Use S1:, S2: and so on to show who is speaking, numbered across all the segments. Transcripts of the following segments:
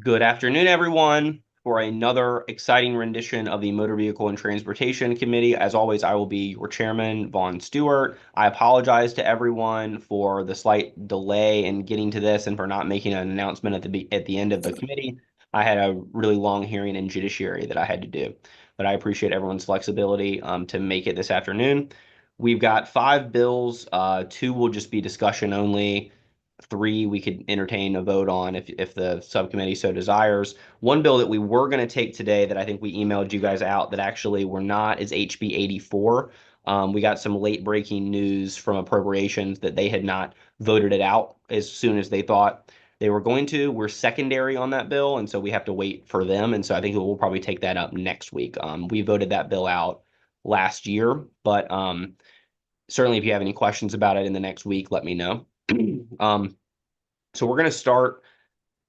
S1: Good afternoon, everyone, for another exciting rendition of the Motor Vehicle and Transportation Committee. As always, I will be your chairman, Vaughn Stewart. I apologize to everyone for the slight delay in getting to this and for not making an announcement at the end of the committee. I had a really long hearing in judiciary that I had to do, but I appreciate everyone's flexibility to make it this afternoon. We've got five bills. Two will just be discussion only. Three we could entertain a vote on if the subcommittee so desires. One bill that we were going to take today that I think we emailed you guys out that actually we're not is HB 84. We got some late breaking news from appropriations that they had not voted it out as soon as they thought they were going to. We're secondary on that bill, and so we have to wait for them. And so I think we'll probably take that up next week. We voted that bill out last year, but certainly if you have any questions about it in the next week, let me know. Um, so we're going to start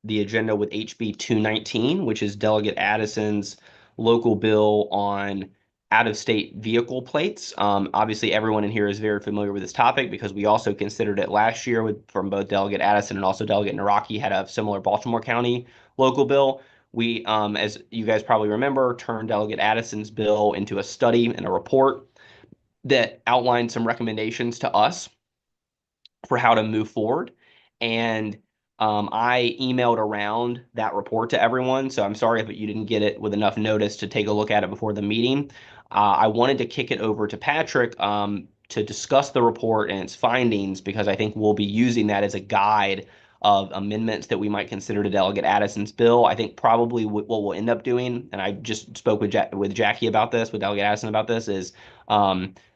S1: the agenda with HB 219, which is Delegate Addison's local bill on out-of-state vehicle plates. Obviously, everyone in here is very familiar with this topic because we also considered it last year from both Delegate Addison and also Delegate Naraki had a similar Baltimore County local bill. We, as you guys probably remember, turned Delegate Addison's bill into a study and a report that outlined some recommendations to us for how to move forward. And I emailed around that report to everyone. So I'm sorry if you didn't get it with enough notice to take a look at it before the meeting. I wanted to kick it over to Patrick to discuss the report and its findings because I think we'll be using that as a guide of amendments that we might consider to Delegate Addison's bill. I think probably what we'll end up doing, and I just spoke with Jackie about this, with Delegate Addison about this, is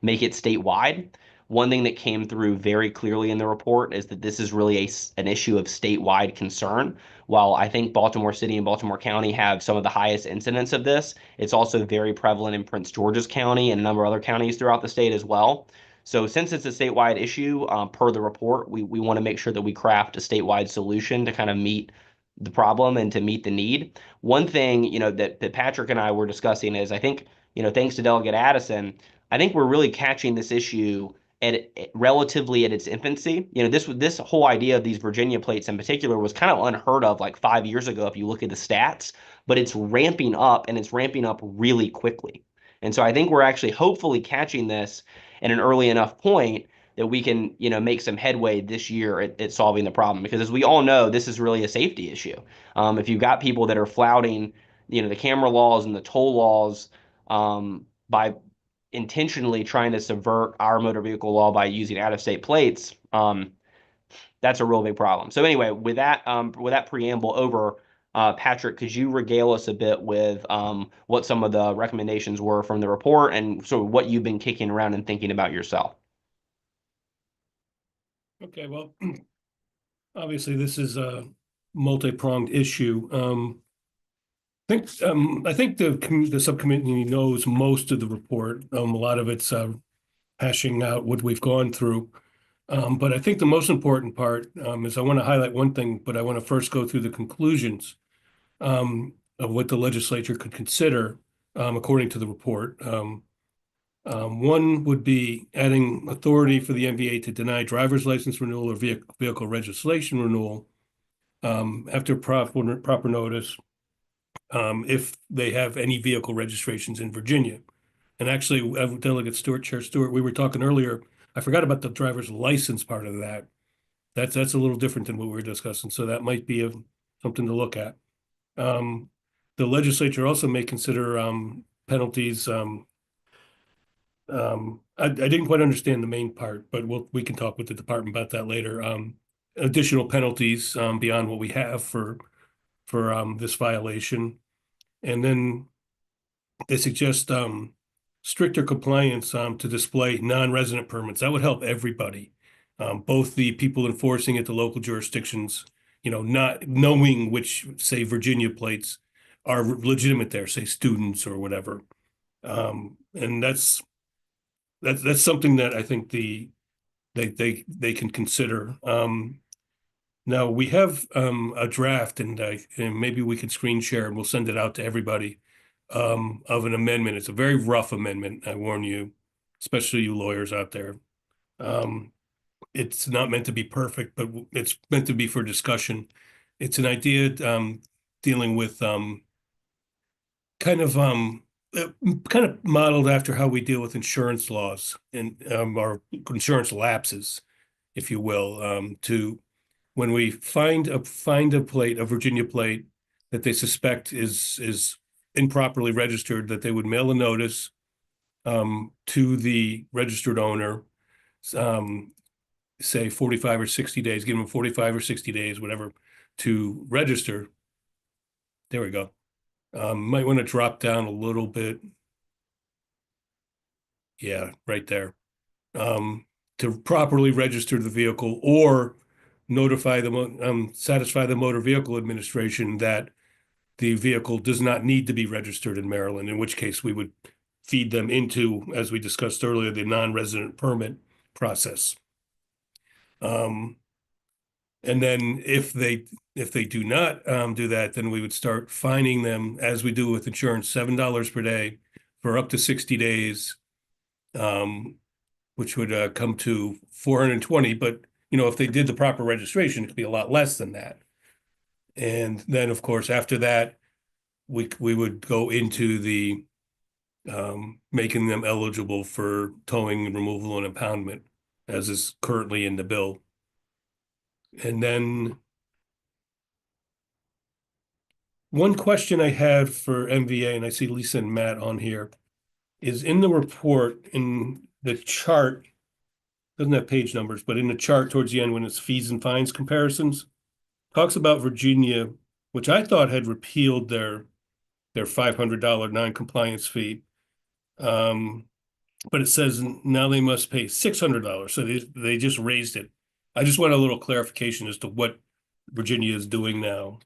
S1: make it statewide. One thing that came through very clearly in the report is that this is really an issue of statewide concern. While I think Baltimore City and Baltimore County have some of the highest incidence of this, it's also very prevalent in Prince George's County and a number of other counties throughout the state as well. So since it's a statewide issue, per the report, we want to make sure that we craft a statewide solution to kind of meet the problem and to meet the need. One thing, that Patrick and I were discussing is I think, thanks to Delegate Addison, I think we're really catching this issue relatively at its infancy. This whole idea of these Virginia plates in particular was kind of unheard of like 5 years ago if you look at the stats, but it's ramping up and it's ramping up really quickly. And so I think we're actually hopefully catching this at an early enough point that we can, make some headway this year at solving the problem. Because as we all know, this is really a safety issue. If you've got people that are flouting, the camera laws and the toll laws by intentionally trying to subvert our motor vehicle law by using out-of-state plates, that's a real big problem. So anyway, with that preamble over, Patrick, could you regale us a bit with what some of the recommendations were from the report and sort of what you've been kicking around and thinking about yourself?
S2: Okay, well, obviously this is a multi-pronged issue. I think the subcommittee knows most of the report. A lot of it's hashing out what we've gone through. But I think the most important part is I want to highlight one thing, but I want to first go through the conclusions of what the legislature could consider according to the report. One would be adding authority for the MVA to deny driver's license renewal or vehicle registration renewal after proper notice if they have any vehicle registrations in Virginia. And actually, Delegate Chair Stewart, we were talking earlier, I forgot about the driver's license part of that. That's a little different than what we were discussing, so that might be something to look at. The legislature also may consider penalties. I didn't quite understand the main part, but we can talk with the department about that later. Additional penalties beyond what we have for this violation. And then they suggest stricter compliance to display non-resident permits. That would help everybody, both the people enforcing it, the local jurisdictions, not knowing which, say, Virginia plates are legitimate there, say students or whatever. And that's something that I think they can consider. Now we have a draft, and maybe we could screen share and we'll send it out to everybody of an amendment. It's a very rough amendment, I warn you, especially you lawyers out there. It's not meant to be perfect, but it's meant to be for discussion. It's an idea dealing with kind of kind of modeled after how we deal with insurance laws and or insurance lapses, if you will, to when we find a plate, a Virginia plate that they suspect is improperly registered, that they would mail a notice to the registered owner, um, say 45 or 60 days, give them 45 or 60 days, whatever, to register. There we go. Might want to drop down a little bit. Yeah, right there. To properly register the vehicle or notify satisfy the Motor Vehicle Administration that the vehicle does not need to be registered in Maryland, in which case we would feed them into, as we discussed earlier, the non-resident permit process. And then if they do not do that, then we would start fining them, as we do with insurance, $7 per day for up to 60 days, which would come to 420. But if they did the proper registration, it could be a lot less than that. And then, of course, after that, we would go into the making them eligible for towing, removal, and impoundment, as is currently in the bill. And then one question I had for MVA, and I see Lisa and Matt on here, is in the report, in the chart, doesn't have page numbers, but in the chart towards the end when it's fees and fines comparisons, talks about Virginia, which I thought had repealed their $500 non-compliance fee. But it says now they must pay $600. So they just raised it. I just want a little clarification as to what Virginia is doing now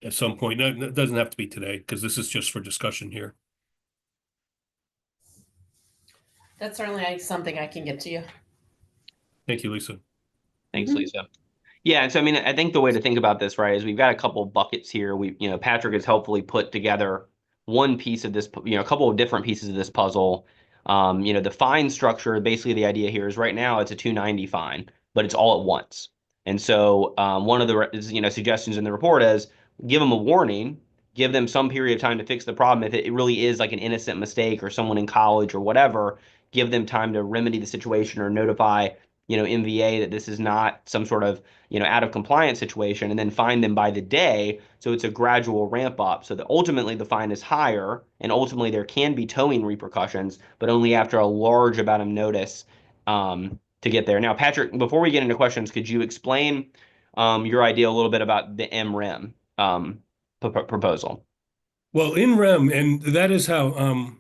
S2: at some point. It doesn't have to be today because this is just for discussion here.
S3: That's certainly something I can get to you.
S2: Thank you, Lisa.
S1: Thanks, Lisa. Yeah, and so I mean, I think the way to think about this, right, is we've got a couple of buckets here. Patrick has helpfully put together one piece of this, a couple of different pieces of this puzzle. The fine structure, basically the idea here is right now it's a $290 fine, but it's all at once. And so one of the suggestions in the report is give them a warning, give them some period of time to fix the problem. If it really is like an innocent mistake or someone in college or whatever, give them time to remedy the situation or notify MVA that this is not some sort of out of compliance situation, and then fine them by the day. So it's a gradual ramp up so that ultimately the fine is higher and ultimately there can be towing repercussions, but only after a large amount of notice to get there. Now, Patrick, before we get into questions, could you explain your idea a little bit about the MREM proposal?
S2: Well, in REM, and that is how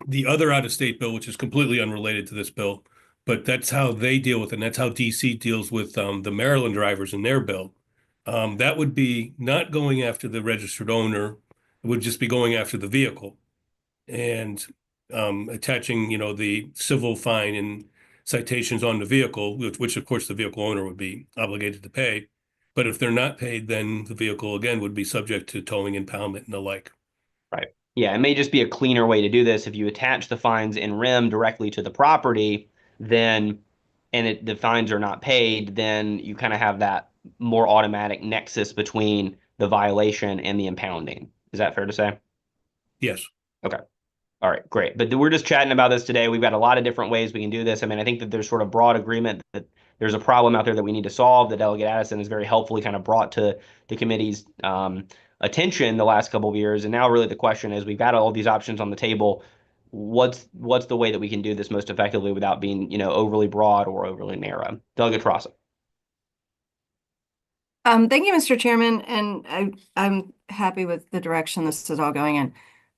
S2: the other out-of-state bill, which is completely unrelated to this bill, but that's how they deal with it. And that's how DC deals with the Maryland drivers in their bill. That would be not going after the registered owner. It would just be going after the vehicle and attaching, the civil fine and citations on the vehicle, which of course the vehicle owner would be obligated to pay. But if they're not paid, then the vehicle again would be subject to towing, impoundment, and the like.
S1: Right. Yeah, it may just be a cleaner way to do this. If you attach the fines in REM directly to the property, then the fines are not paid, then you kind of have that more automatic nexus between the violation and the impounding. Is that fair to say?
S2: Yes.
S1: Okay. All right, great. But we're just chatting about this today. We've got a lot of different ways we can do this. I mean, I think that there's sort of broad agreement that there's a problem out there that we need to solve. That Delegate Addison has very helpfully kind of brought to the committee's attention the last couple of years. And now really the question is, we've got all these options on the table. What's the way that we can do this most effectively without being, overly broad or overly narrow? Delegate Trassa.
S4: Thank you, Mr. Chairman, and I'm happy with the direction this is all going in.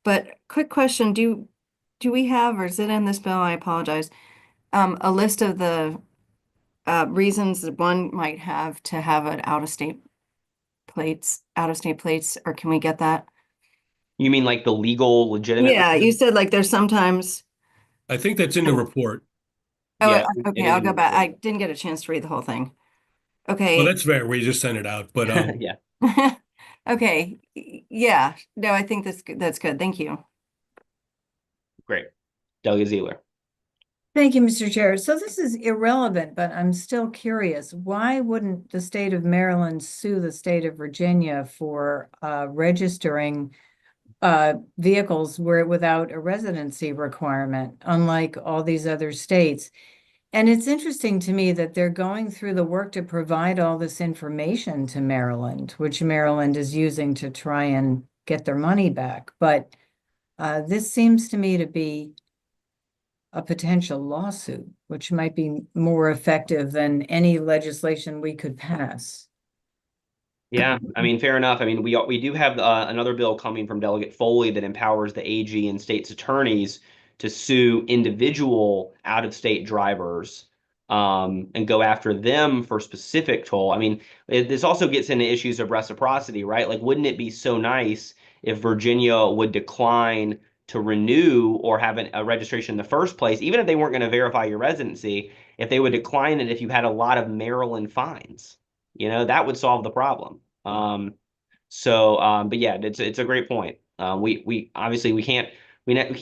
S4: But quick question, do we have, or is it in this bill? I apologize. A list of the reasons that one might have to have an out-of-state plates, or can we get that?
S1: You mean like the legal, legitimate?
S4: Yeah, you said like there's sometimes.
S2: I think that's in the report.
S4: Oh,
S1: Yeah,
S4: okay, I'll go back. I didn't get a chance to read the whole thing. Okay.
S2: Well, that's fair. We just sent it out, but
S1: yeah.
S4: Okay. Yeah. No, I think that's good. Thank you.
S1: Great. Delegate Zeller.
S5: Thank you, Mr. Chair. So this is irrelevant, but I'm still curious. Why wouldn't the state of Maryland sue the state of Virginia for registering vehicles without a residency requirement, unlike all these other states? And it's interesting to me that they're going through the work to provide all this information to Maryland, which Maryland is using to try and get their money back. But this seems to me to be a potential lawsuit, which might be more effective than any legislation we could pass.
S1: Yeah, I mean, fair enough. I mean, we do have another bill coming from Delegate Foley that empowers the AG and state's attorneys to sue individual out-of-state drivers and go after them for specific toll. I mean, this also gets into issues of reciprocity, right? Like, wouldn't it be so nice if Virginia would decline to renew or have a registration in the first place, even if they weren't going to verify your residency, if they would decline it if you had a lot of Maryland fines? That would solve the problem. But yeah, it's a great point. We obviously we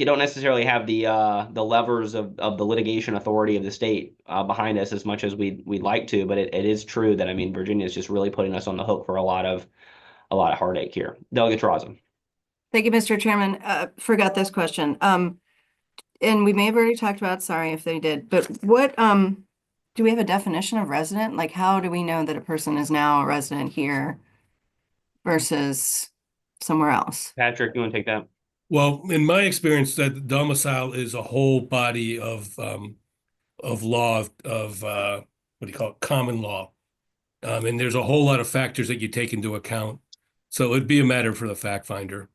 S1: don't necessarily have the levers of the litigation authority of the state behind us as much as we'd like to, but it is true that, I mean, Virginia is just really putting us on the hook for a lot of heartache here. Delegate Terrazzo.
S4: Thank you, Mr. Chairman. Forgot this question. And we may have already talked about, sorry if they did, but what, do we have a definition of resident? Like, how do we know that a person is now a resident here versus somewhere else?
S1: Patrick, you want to take that?
S2: Well, in my experience, that domicile is a whole body of law of what do you call it, common law, and there's a whole lot of factors that you take into account. So it'd be a matter for the fact finder.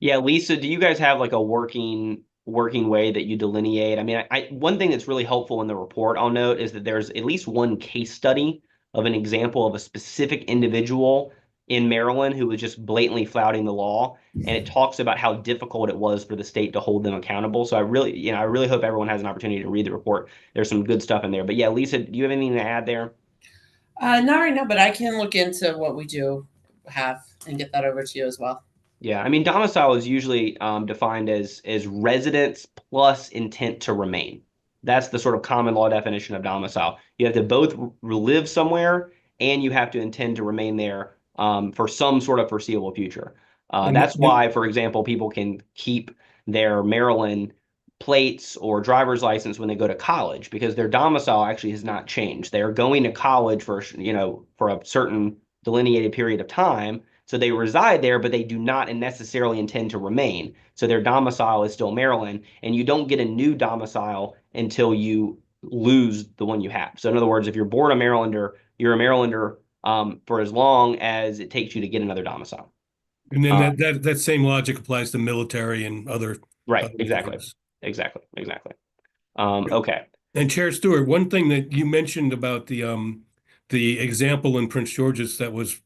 S1: Yeah, Lisa, do you guys have like a working way that you delineate? I mean, one thing that's really helpful in the report, I'll note, is that there's at least one case study of an example of a specific individual in Maryland who was just blatantly flouting the law, and it talks about how difficult it was for the state to hold them accountable. So I really hope everyone has an opportunity to read the report. There's some good stuff in there. But yeah, Lisa, do you have anything to add there?
S3: Not right now, but I can look into what we do have and get that over to you as well.
S1: Yeah, I mean, domicile is usually defined as residence plus intent to remain. That's the sort of common law definition of domicile. You have to both live somewhere and you have to intend to remain there for some sort of foreseeable future. That's why, for example, people can keep their Maryland plates or driver's license when they go to college because their domicile actually has not changed. They are going to college for a certain delineated period of time. So they reside there, but they do not necessarily intend to remain. So their domicile is still Maryland, and you don't get a new domicile until you lose the one you have. So in other words, if you're born a Marylander, you're a Marylander for as long as it takes you to get another domicile.
S2: And then that same logic applies to military and other.
S1: Right, exactly. Okay.
S2: And Chair Stewart, one thing that you mentioned about the example in Prince George's that was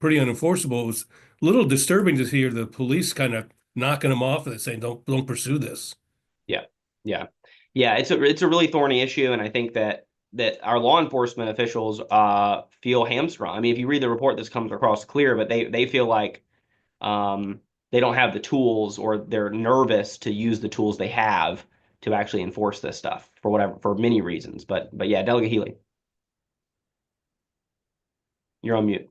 S2: pretty unenforceable. It was a little disturbing to hear the police kind of knocking them off and saying, don't pursue this.
S1: Yeah. It's a really thorny issue. And I think that our law enforcement officials feel hamstrung. I mean, if you read the report, this comes across clear, but they feel like they don't have the tools or they're nervous to use the tools they have to actually enforce this stuff for many reasons. But yeah, Delegate Healy. You're on mute.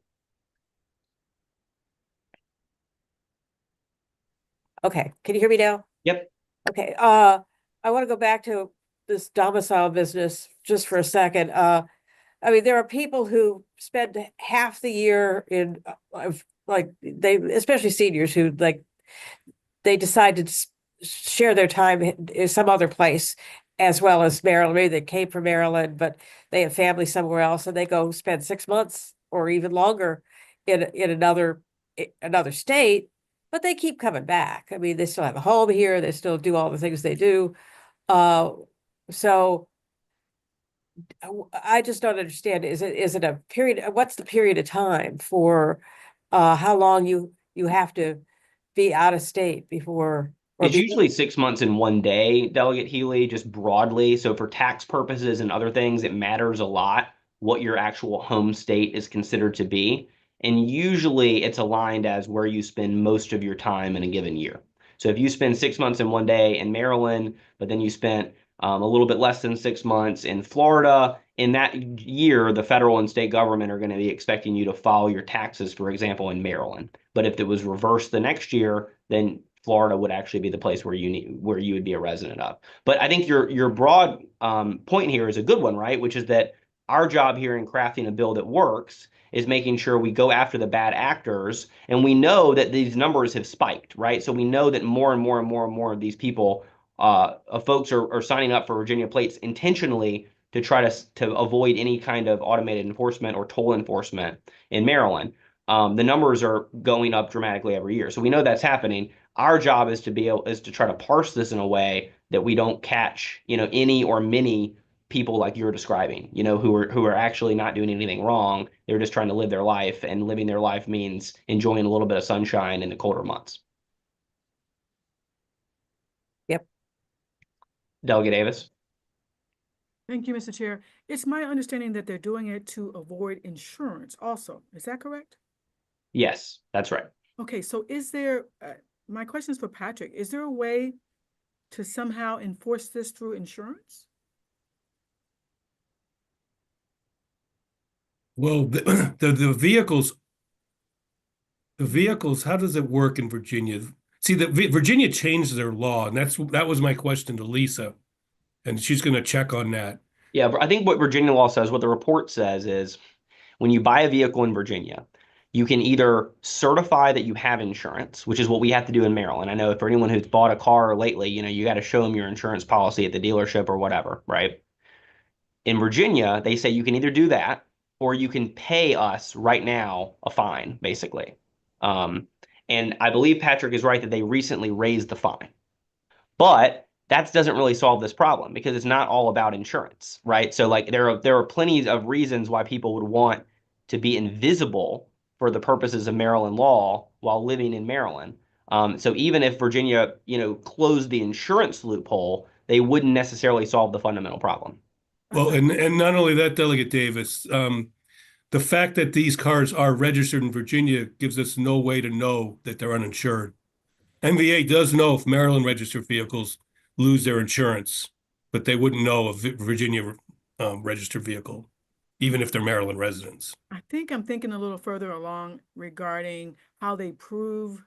S6: Okay, can you hear me now?
S1: Yep.
S6: Okay, I want to go back to this domicile business just for a second. I mean, there are people who spend half the year in, especially seniors who they decide to share their time in some other place as well as Maryland. Maybe they came from Maryland, but they have family somewhere else, and they go spend 6 months or even longer in another state. But they keep coming back. I mean, they still have a home here. They still do all the things they do. So I just don't understand. Is it a period? What's the period of time for how long you have to be out of state before?
S1: It's usually 6 months in one day, Delegate Healy, just broadly. So for tax purposes and other things, it matters a lot what your actual home state is considered to be. And usually it's aligned as where you spend most of your time in a given year. So if you spend 6 months in one day in Maryland, but then you spent a little bit less than 6 months in Florida. In that year, the federal and state government are going to be expecting you to file your taxes, for example, in Maryland. But if it was reversed the next year, then Florida would actually be the place where you would be a resident of. But I think your broad point here is a good one, right? Which is that our job here in crafting a bill that works is making sure we go after the bad actors. And we know that these numbers have spiked, right? So we know that more and more and more and more of these people, folks are signing up for Virginia plates intentionally to try to avoid any kind of automated enforcement or toll enforcement in Maryland. The numbers are going up dramatically every year. So we know that's happening. Our job is to try to parse this in a way that we don't catch, any or many people like you're describing, who are actually not doing anything wrong. They're just trying to live their life, and living their life means enjoying a little bit of sunshine in the colder months.
S6: Yep.
S1: Delegate Davis.
S7: Thank you, Mr. Chair. It's my understanding that they're doing it to avoid insurance also. Is that correct?
S1: Yes, that's right.
S7: Okay, so is there, my question is for Patrick, is there a way to somehow enforce this through insurance?
S2: Well, the vehicles, how does it work in Virginia? See, Virginia changed their law, and that was my question to Lisa, and she's going to check on that.
S1: Yeah, but I think what Virginia law says, what the report says is when you buy a vehicle in Virginia, you can either certify that you have insurance, which is what we have to do in Maryland. I know for anyone who's bought a car lately, you got to show them your insurance policy at the dealership or whatever, right? In Virginia, they say you can either do that or you can pay us right now a fine, basically. And I believe Patrick is right that they recently raised the fine. But that doesn't really solve this problem because it's not all about insurance, right? So like there are plenty of reasons why people would want to be invisible for the purposes of Maryland law while living in Maryland. So even if Virginia, closed the insurance loophole, they wouldn't necessarily solve the fundamental problem.
S2: Well, and not only that, Delegate Davis, the fact that these cars are registered in Virginia gives us no way to know that they're uninsured. MVA does know if Maryland registered vehicles lose their insurance, but they wouldn't know a Virginia registered vehicle, even if they're Maryland residents.
S7: I think I'm thinking a little further along regarding how they prove,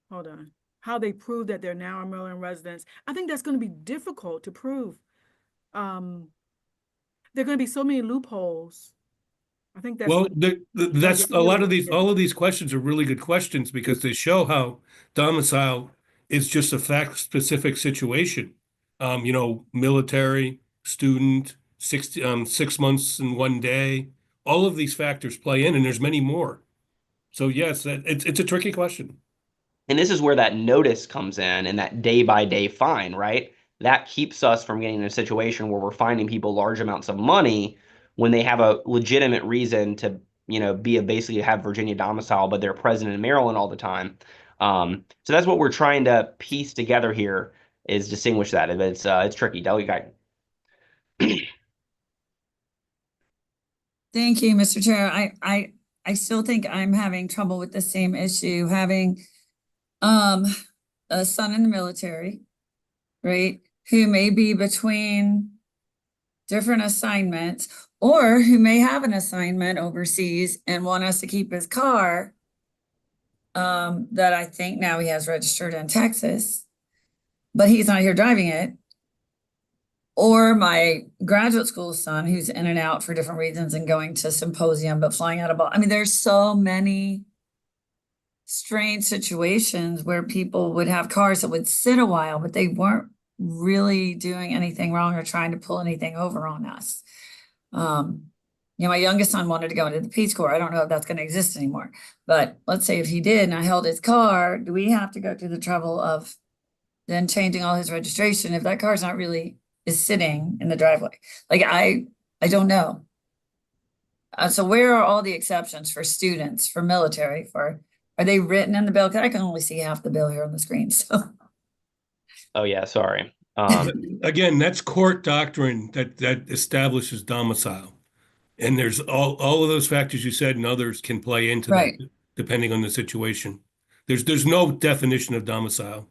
S7: how they prove that they're now Maryland residents. I think that's going to be difficult to prove. There are going to be so many loopholes. I think that's
S2: Well,
S7: what
S2: that's all of these questions are really good questions because they show how domicile is just a fact-specific situation. Military, student, 6 months and 1 day, all of these factors play in, and there's many more. So yes, it's a tricky question.
S1: And this is where that notice comes in and that day-by-day fine, right? That keeps us from getting in a situation where we're finding people large amounts of money when they have a legitimate reason to, basically have Virginia domicile, but they're present in Maryland all the time. So that's what we're trying to piece together here is distinguish that. It's tricky. Delegate Guy.
S8: Thank you, Mr. Chair. I still think I'm having trouble with the same issue, having a son in the military, right, who may be between different assignments or who may have an assignment overseas and want us to keep his car that I think now he has registered in Texas, but he's not here driving it. Or my graduate school son who's in and out for different reasons and going to symposium, but flying out of Boston. I mean, there's so many strange situations where people would have cars that would sit a while, but they weren't really doing anything wrong or trying to pull anything over on us. My youngest son wanted to go into the Peace Corps. I don't know if that's going to exist anymore, but let's say if he did and I held his car, do we have to go through the trouble of then changing all his registration if that car's not really is sitting in the driveway? Like, I don't know. So where are all the exceptions for students, for military, are they written in the bill? Because I can only see half the bill here on the screen. So.
S1: Oh yeah, sorry.
S2: Again, that's court doctrine that establishes domicile. And there's all of those factors you said and others can play into
S8: Right.
S2: that depending on the situation. There's no definition of domicile.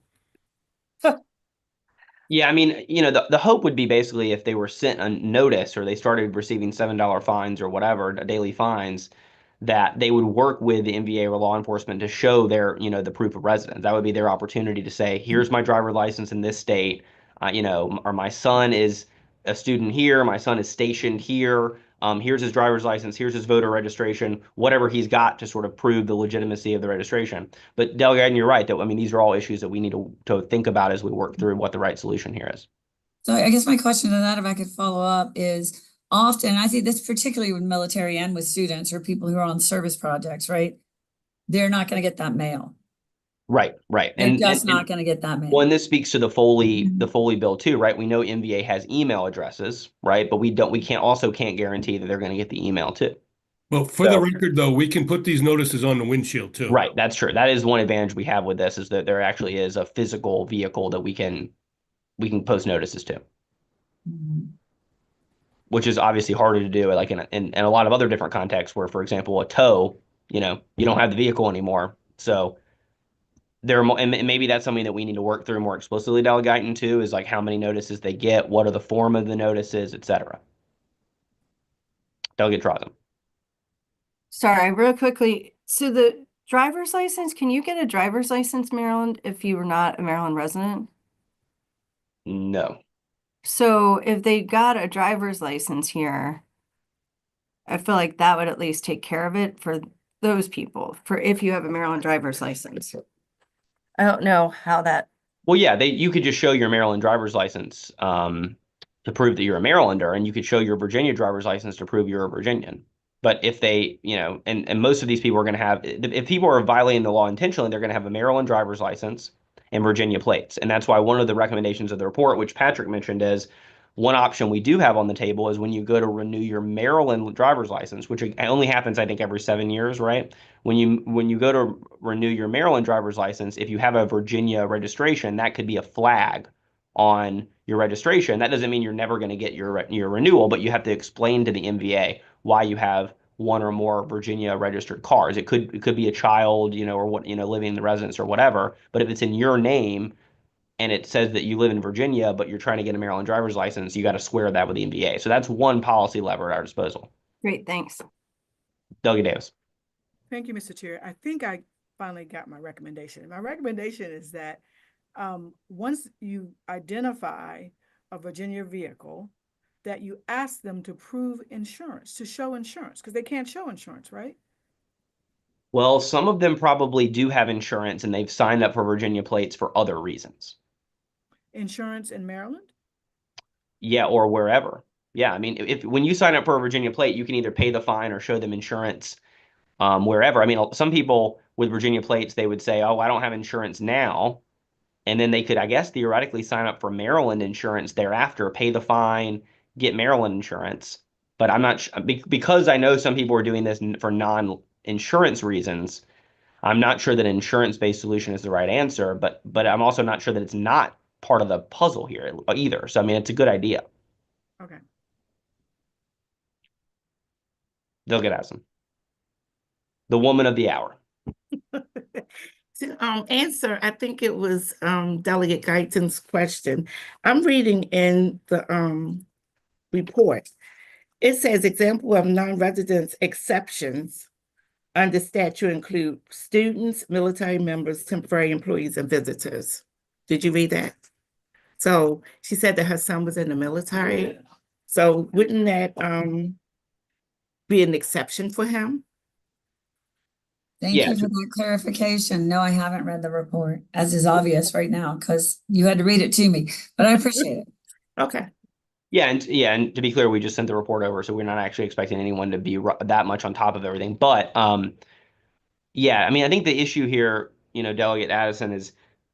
S1: Yeah, I mean, the hope would be basically if they were sent a notice or they started receiving $7 fines or whatever, daily fines, that they would work with the MVA or law enforcement to show their, the proof of residence. That would be their opportunity to say, here's my driver's license in this state, or my son is a student here, my son is stationed here, here's his driver's license, here's his voter registration, whatever he's got to sort of prove the legitimacy of the registration. But Delegate, you're right that I mean these are all issues that we need to think about as we work through what the right solution here is.
S8: So I guess my question to that, if I could follow up, is often, I think this particularly with military and with students or people who are on service projects, right? They're not going to get that mail.
S1: Right.
S8: They're just not going to get that mail.
S1: Well, and this speaks to the Foley bill too, right? We know MVA has email addresses, right? But we can't guarantee that they're going to get the email too.
S2: Well, for the record, though, we can put these notices on the windshield too.
S1: Right, that's true. That is one advantage we have with this is that there actually is a physical vehicle that we can post notices to,
S8: Mhm.
S1: which is obviously harder to do like in a lot of other different contexts where, for example, a tow, you don't have the vehicle anymore. So there are and maybe that's something that we need to work through more explicitly, Delegate, into is like how many notices they get, what are the form of the notices, etc. Delegate Trosm.
S4: Sorry, real quickly. So the driver's license, can you get a driver's license, Maryland, if you were not a Maryland resident?
S1: No.
S4: So if they got a driver's license here, I feel like that would at least take care of it for those people, for if you have a Maryland driver's license. I don't know how that.
S1: Well, yeah, you could just show your Maryland driver's license to prove that you're a Marylander, and you could show your Virginia driver's license to prove you're a Virginian. But if they, and most of these people are going to have, if people are violating the law intentionally, they're going to have a Maryland driver's license and Virginia plates. And that's why one of the recommendations of the report, which Patrick mentioned, is one option we do have on the table is when you go to renew your Maryland driver's license, which only happens, I think, every 7 years, right? When you go to renew your Maryland driver's license, if you have a Virginia registration, that could be a flag on your registration. That doesn't mean you're never going to get your renewal, but you have to explain to the MVA why you have one or more Virginia registered cars. It could be a child, or what, living in the residence or whatever. But if it's in your name and it says that you live in Virginia, but you're trying to get a Maryland driver's license, you got to square that with the MVA. So that's one policy lever at our disposal.
S4: Great, thanks.
S1: Delegate Davis.
S7: Thank you, Mr. Chair. I think I finally got my recommendation. My recommendation is that once you identify a Virginia vehicle, that you ask them to prove insurance, to show insurance, because they can't show insurance, right?
S1: Well, some of them probably do have insurance and they've signed up for Virginia plates for other reasons.
S7: Insurance in Maryland?
S1: Yeah, or wherever. Yeah, I mean, when you sign up for a Virginia plate, you can either pay the fine or show them insurance wherever. I mean, some people with Virginia plates, they would say, oh, I don't have insurance now. And then they could, I guess, theoretically sign up for Maryland insurance thereafter, pay the fine, get Maryland insurance. But I'm not because I know some people are doing this for non-insurance reasons. I'm not sure that an insurance-based solution is the right answer, but I'm also not sure that it's not part of the puzzle here either. So, I mean, it's a good idea.
S7: Okay.
S1: They'll get Addison. The woman of the hour.
S9: To answer, I think it was Delegate Guyton's question. I'm reading in the report. It says example of non-residence exceptions under statute include students, military members, temporary employees, and visitors. Did you read that? So she said that her son was in the military. Yeah. So wouldn't that be an exception for him?
S8: Thank you for that clarification. No, I haven't read the report, as is obvious right now, because you had to read it to me, but I appreciate it.
S9: Okay.
S1: Yeah, and to be clear, we just sent the report over, so we're not actually expecting anyone to be that much on top of everything. But yeah, I mean, I think the issue here, Delegate Addison, is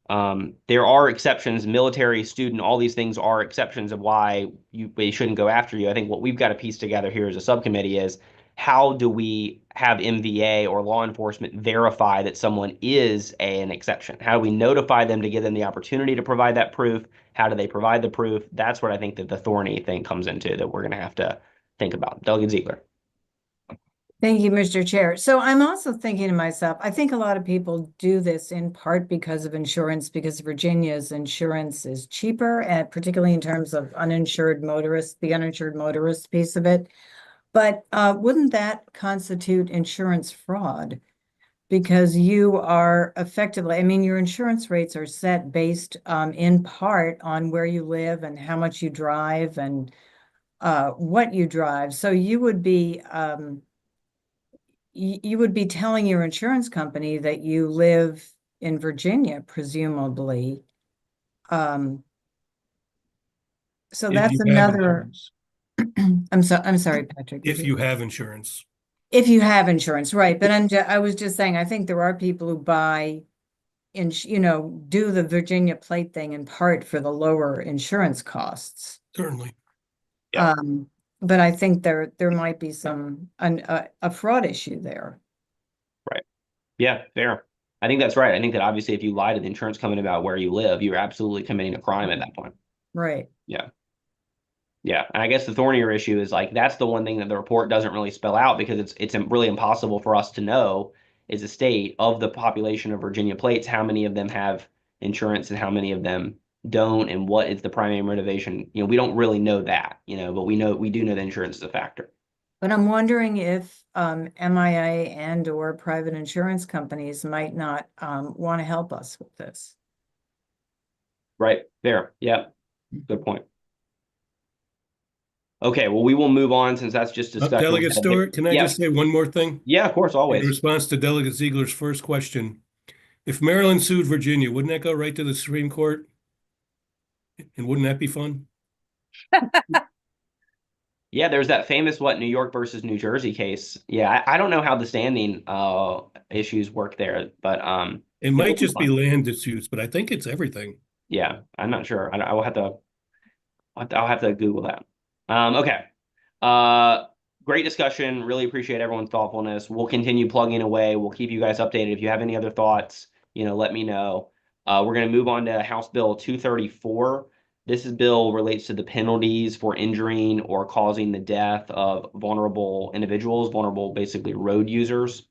S1: there are exceptions, military, student, all these things are exceptions of why they shouldn't go after you. I think what we've got to piece together here as a subcommittee is how do we have MVA or law enforcement verify that someone is an exception? How do we notify them to give them the opportunity to provide that proof? How do they provide the proof? That's what I think that the thorny thing comes into that we're going to have to think about. Delegate Ziegler.
S5: Thank you, Mr. Chair. So I'm also thinking to myself, I think a lot of people do this in part because of insurance, because Virginia's insurance is cheaper, and particularly in terms of uninsured motorists, the uninsured motorist piece of it. But wouldn't that constitute insurance fraud? Because you are effectively, I mean, your insurance rates are set based in part on where you live and how much you drive and what you drive. So you would be you would be telling your insurance company that you live in Virginia, presumably. So
S2: If
S5: that's
S2: you have
S5: another,
S2: insurance.
S5: I'm sorry, Patrick.
S2: If you have insurance.
S5: If you have insurance, right? But I was just saying, I think there are people who buy do the Virginia plate thing in part for the lower insurance costs.
S2: Certainly.
S1: Yeah.
S5: But I think there might be a fraud issue there.
S1: Right. Yeah, fair. I think that's right. I think that obviously if you lie to the insurance company about where you live, you're absolutely committing a crime at that point.
S5: Right.
S1: Yeah. Yeah. And I guess the thornier issue is like that's the one thing that the report doesn't really spell out because it's really impossible for us to know as a state of the population of Virginia plates, how many of them have insurance and how many of them don't, and what is the primary motivation. We don't really know that, but we do know that insurance is a factor.
S5: But I'm wondering if MIA and or private insurance companies might not want to help us with this.
S1: Right. Fair. Yeah. Good point. Okay, well, we will move on since that's just discussion.
S2: Delegate Stewart, can I just say one more thing?
S1: Yeah, of course, always.
S2: In response to Delegate Ziegler's first question, if Maryland sued Virginia, wouldn't that go right to the Supreme Court? And wouldn't that be fun?
S1: Yeah, there's that famous New York versus New Jersey case. Yeah, I don't know how the standing issues work there, but
S2: it might just be land disputes, but I think it's everything.
S1: Yeah, I'm not sure. I'll have to Google that. Okay. Great discussion. Really appreciate everyone's thoughtfulness. We'll continue plugging away. We'll keep you guys updated. If you have any other thoughts, let me know. We're going to move on to House Bill 234. This bill relates to the penalties for injuring or causing the death of vulnerable individuals, basically road users.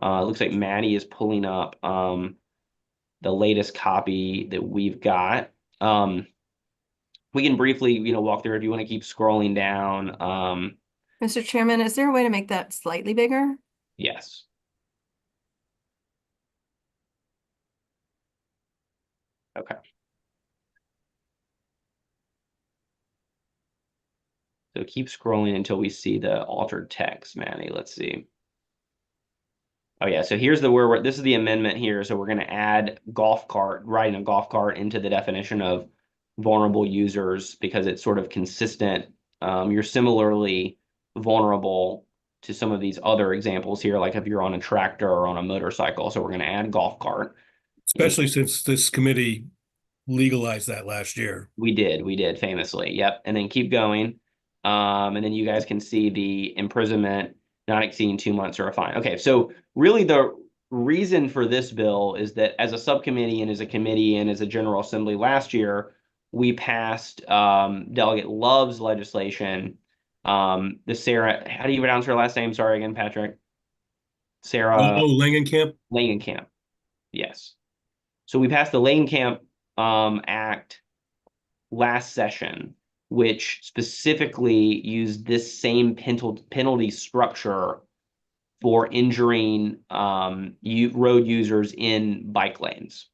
S1: It looks like Maddie is pulling up the latest copy that we've got. We can briefly, walk through if you want to keep scrolling down.
S4: Mr. Chairman, is there a way to make that slightly bigger?
S1: Yes. Okay. So keep scrolling until we see the altered text, Manny. Let's see. Oh yeah, so here's this is the amendment here. So we're going to add riding a golf cart into the definition of vulnerable users because it's sort of consistent. You're similarly vulnerable to some of these other examples here, like if you're on a tractor or on a motorcycle. So we're going to add golf cart.
S2: Especially since this committee legalized that last year.
S1: We did famously. Yep. And then keep going. And then you guys can see the imprisonment not exceeding 2 months or a fine. Okay, so really the reason for this bill is that as a subcommittee and as a committee and as a General Assembly last year, we passed Delegate Love's legislation. The Sarah, how do you pronounce her last name? Sorry again, Patrick. Sarah.
S2: Oh, Langenkamp?
S1: Langenkamp. Yes. So we passed the Langenkamp Act last session, which specifically used this same penalty structure for injuring road users in bike lanes.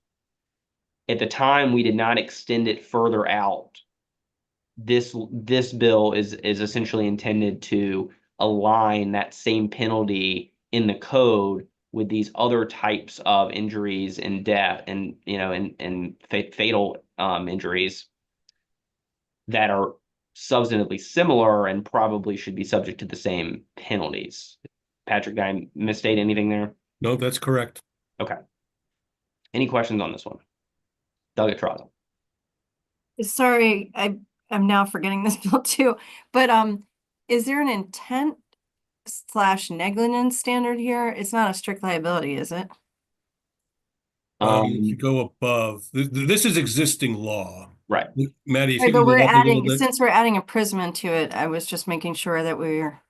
S1: At the time, we did not extend it further out. This bill is essentially intended to align that same penalty in the code with these other types of injuries and death and fatal injuries that are substantively similar and probably should be subject to the same penalties. Patrick, did I misstate anything there?
S2: No, that's correct.
S1: Okay. Any questions on this one? Delegate Trottle.
S4: Sorry, I'm now forgetting this bill too, but is there an intent / negligence standard here? It's not a strict liability, is it?
S2: If you go above, this is existing law.
S1: Right.
S2: Maddie, if
S4: Right,
S2: you
S4: but
S2: can go up a little bit.
S4: since we're adding imprisonment to it, I was just making sure that we're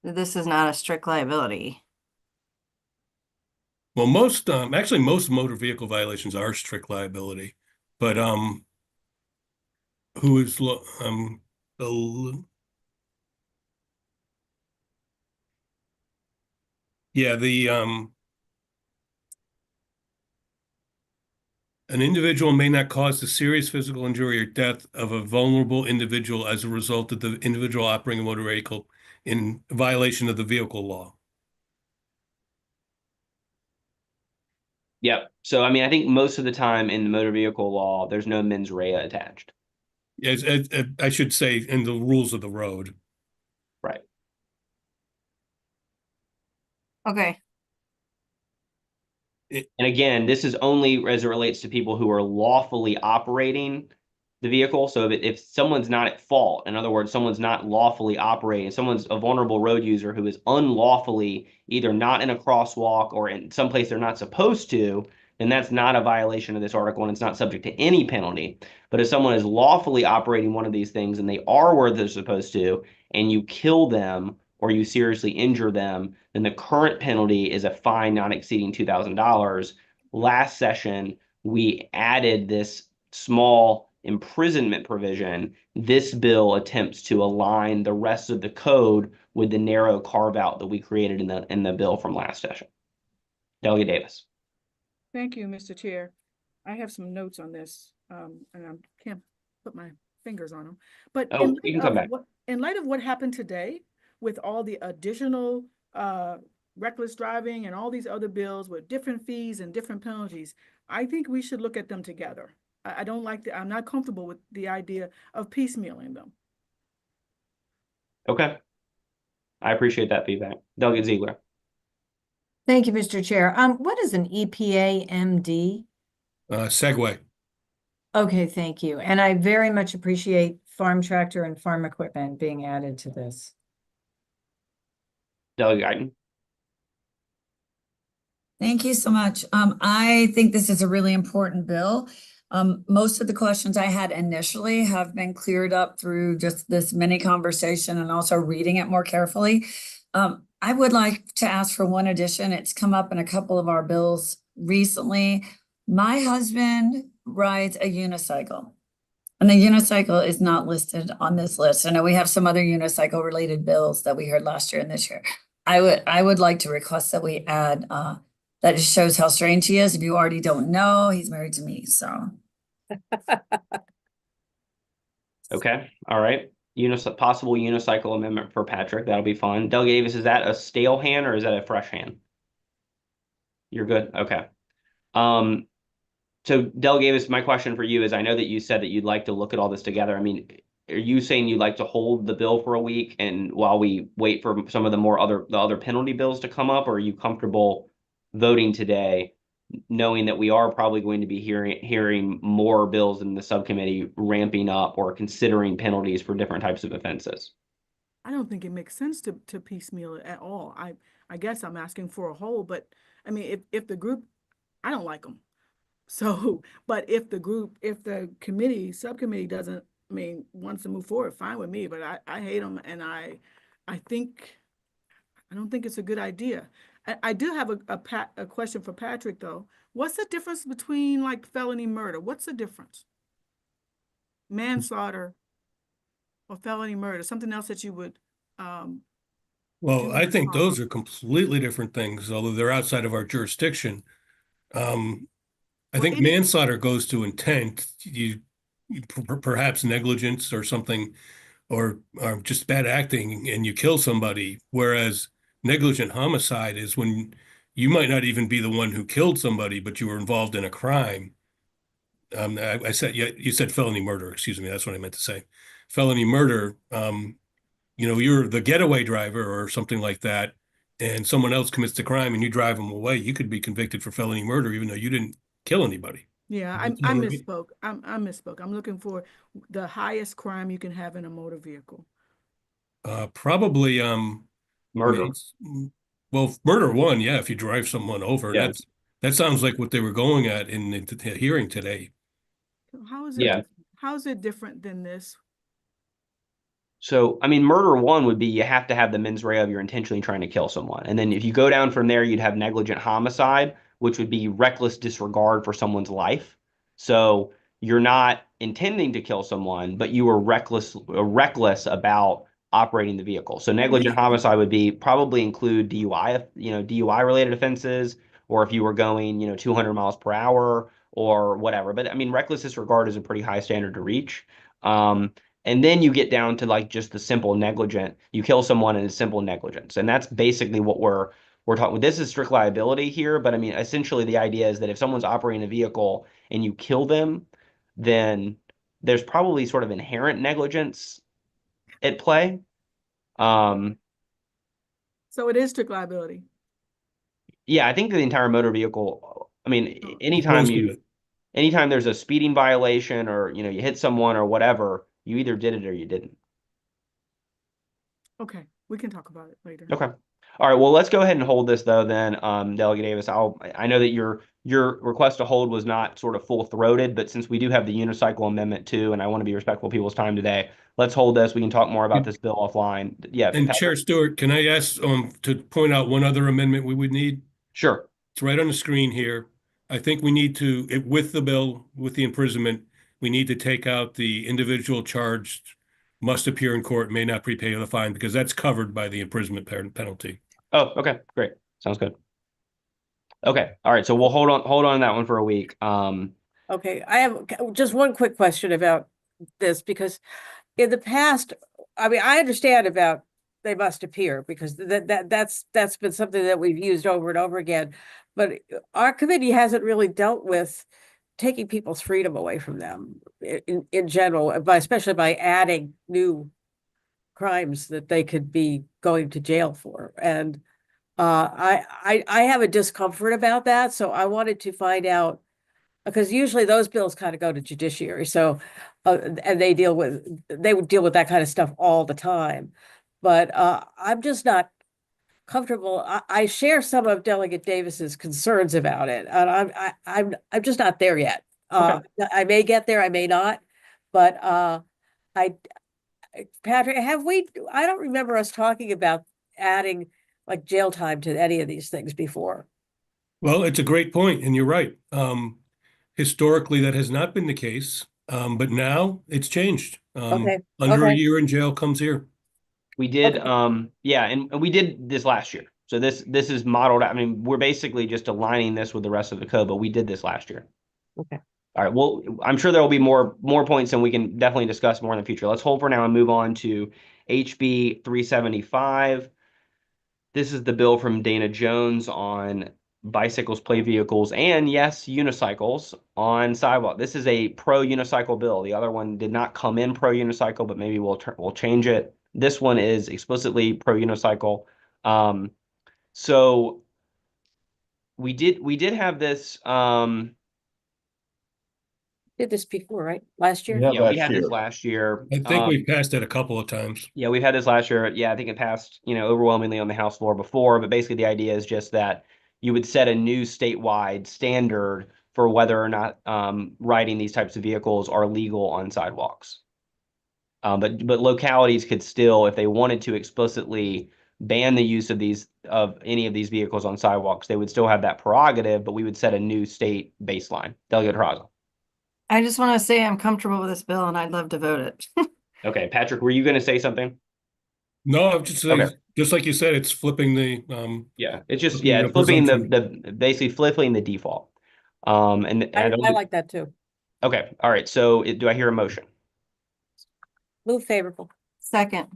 S4: this is not a strict liability.
S2: Well, actually, most motor vehicle violations are strict liability, but who is the yeah the an individual may not cause the serious physical injury or death of a vulnerable individual as a result of the individual operating a motor vehicle in violation of the vehicle law.
S1: Yep. So, I mean, I think most of the time in the motor vehicle law, there's no mens rea attached.
S2: As I should say, in the rules of the road.
S1: Right.
S4: Okay.
S1: And again, this is only as it relates to people who are lawfully operating the vehicle. So if someone's not at fault, in other words, someone's not lawfully operating, someone's a vulnerable road user who is unlawfully either not in a crosswalk or in some place they're not supposed to, then that's not a violation of this article and it's not subject to any penalty. But if someone is lawfully operating one of these things and they are where they're supposed to, and you kill them or you seriously injure them, then the current penalty is a fine not exceeding $2,000. Last session, we added this small imprisonment provision. This bill attempts to align the rest of the code with the narrow carve out that we created in the bill from last session. Delegate Davis.
S7: Thank you, Mr. Chair. I have some notes on this, and I can't put my fingers on them. But
S1: Oh, you can come back.
S7: In light of what happened today, with all the additional reckless driving and all these other bills with different fees and different penalties, I think we should look at them together. I don't like I'm not comfortable with the idea of piecemealing them.
S1: Okay. I appreciate that feedback. Delegate Ziegler.
S5: Thank you, Mr. Chair. What is an EPA MD?
S2: Segue.
S5: Okay, thank you. And I very much appreciate farm tractor and farm equipment being added to this.
S1: Delegate Guyton.
S8: Thank you so much. I think this is a really important bill. Most of the questions I had initially have been cleared up through just this mini conversation and also reading it more carefully. I would like to ask for one addition. It's come up in a couple of our bills recently. My husband rides a unicycle, and the unicycle is not listed on this list. I know we have some other unicycle related bills that we heard last year and this year. I would like to request that we add that just shows how strange he is. If you already don't know, he's married to me, so.
S1: Okay. All right. Possible unicycle amendment for Patrick. That'll be fun. Delegate Davis, is that a stale hand or is that a fresh hand? You're good. Okay. So Delegate Davis, my question for you is, I know that you said that you'd like to look at all this together. I mean, are you saying you'd like to hold the bill for a week and while we wait for some of the other penalty bills to come up, or are you comfortable voting today, knowing that we are probably going to be hearing more bills in the subcommittee ramping up or considering penalties for different types of offenses?
S7: I don't think it makes sense to piecemeal it at all. I guess I'm asking for a whole, but I mean, if the group, I don't like them. So, but if the subcommittee doesn't, wants to move forward, fine with me, but I hate them. And I don't think it's a good idea. I do have a question for Patrick though. What's the difference between like felony murder? What's the difference? Manslaughter or felony murder, something else that you would,
S2: Well, I think those are completely different things, although they're outside of our jurisdiction. I think manslaughter goes to intent, perhaps negligence or something, or just bad acting, and you kill somebody. Whereas negligent homicide is when you might not even be the one who killed somebody, but you were involved in a crime. I said, yeah, you said felony murder. Excuse me, that's what I meant to say. Felony murder. You're the getaway driver or something like that, and someone else commits the crime and you drive them away. You could be convicted for felony murder, even though you didn't kill anybody.
S7: Yeah, I misspoke. I misspoke. I'm looking for the highest crime you can have in a motor vehicle.
S2: Probably
S1: Murder.
S2: Well, murder one, yeah, if you drive someone over.
S1: Yeah.
S2: That sounds like what they were going at in the hearing today.
S7: How is it?
S1: Yeah.
S7: How is it different than this?
S1: So, I mean, murder one would be you have to have the mens rea of you're intentionally trying to kill someone. And then if you go down from there, you'd have negligent homicide, which would be reckless disregard for someone's life. So you're not intending to kill someone, but you were reckless about operating the vehicle. So negligent homicide would be probably include DUI, DUI related offenses, or if you were going, 200 miles per hour or whatever. But I mean, reckless disregard is a pretty high standard to reach. And then you get down to like just the simple negligent. You kill someone and it's simple negligence. And that's basically what we're talking. This is strict liability here, but I mean, essentially the idea is that if someone's operating a vehicle and you kill them, then there's probably sort of inherent negligence at play.
S7: So it is strict liability.
S1: Yeah, I think the entire motor vehicle, I mean,
S7: Oh.
S1: anytime there's a speeding violation or, you hit someone or whatever, you either did it or you didn't.
S7: Okay, we can talk about it later.
S1: Okay. All right. Well, let's go ahead and hold this though. Then, Delegate Davis, I know that your request to hold was not sort of full throated, but since we do have the unicycle amendment too, and I want to be respectful of people's time today, let's hold this. We can talk more about this bill offline. Yeah.
S2: And
S1: Patrick?
S2: Chair Stewart, can I ask to point out one other amendment we would need?
S1: Sure.
S2: It's right on the screen here. I think we need to, with the bill, with the imprisonment, we need to take out the individual charged must appear in court, may not prepay the fine, because that's covered by the imprisonment penalty.
S1: Oh, okay. Great. Sounds good. Okay. All right. So we'll hold on that one for a week.
S6: Okay, I have just one quick question about this, because in the past, I mean, I understand about they must appear, because that's been something that we've used over and over again. But our committee hasn't really dealt with taking people's freedom away from them in general, especially by adding new crimes that they could be going to jail for. And I have a discomfort about that. So I wanted to find out, because usually those bills kind of go to judiciary. So, and they would deal with that kind of stuff all the time. But I'm just not comfortable. I share some of Delegate Davis's concerns about it, and I'm just not there yet.
S1: Okay.
S6: I may get there, I may not, but Patrick, I don't remember us talking about adding like jail time to any of these things before.
S2: Well, it's a great point, and you're right. Historically, that has not been the case, but now it's changed.
S6: Okay.
S2: Under a
S6: Okay.
S2: year in jail comes here.
S1: We did,
S6: Okay.
S1: yeah, and we did this last year. So this is modeled. I mean, we're basically just aligning this with the rest of the code, but we did this last year.
S6: Okay.
S1: All right. Well, I'm sure there will be more points, and we can definitely discuss more in the future. Let's hold for now and move on to HB 375. This is the bill from Dana Jones on bicycles, play vehicles, and yes, unicycles on sidewalk. This is a pro unicycle bill. The other one did not come in pro unicycle, but maybe we'll change it. This one is explicitly pro unicycle. So we did have this.
S6: Did this before, right? Last year?
S1: Yeah, we had this last year.
S2: I think we've passed it a couple of times.
S1: Yeah, we've had this last year. Yeah, I think it passed, overwhelmingly on the House floor before. But basically, the idea is just that you would set a new statewide standard for whether or not riding these types of vehicles are legal on sidewalks. But localities could still, if they wanted to explicitly ban the use of any of these vehicles on sidewalks, they would still have that prerogative, but we would set a new state baseline. Delegate Raza.
S4: I just want to say I'm comfortable with this bill and I'd love to vote it.
S1: Okay, Patrick, were you going to say something?
S2: No, I'm just saying,
S1: Okay.
S2: just like you said, it's flipping the
S1: Yeah, it's just
S2: Flipping the
S1: it's flipping
S2: presumption.
S1: basically flipping the default. And
S6: I
S1: don't
S6: like that too.
S1: Okay, all right. So do I hear a motion?
S6: Move favorable.
S4: Second.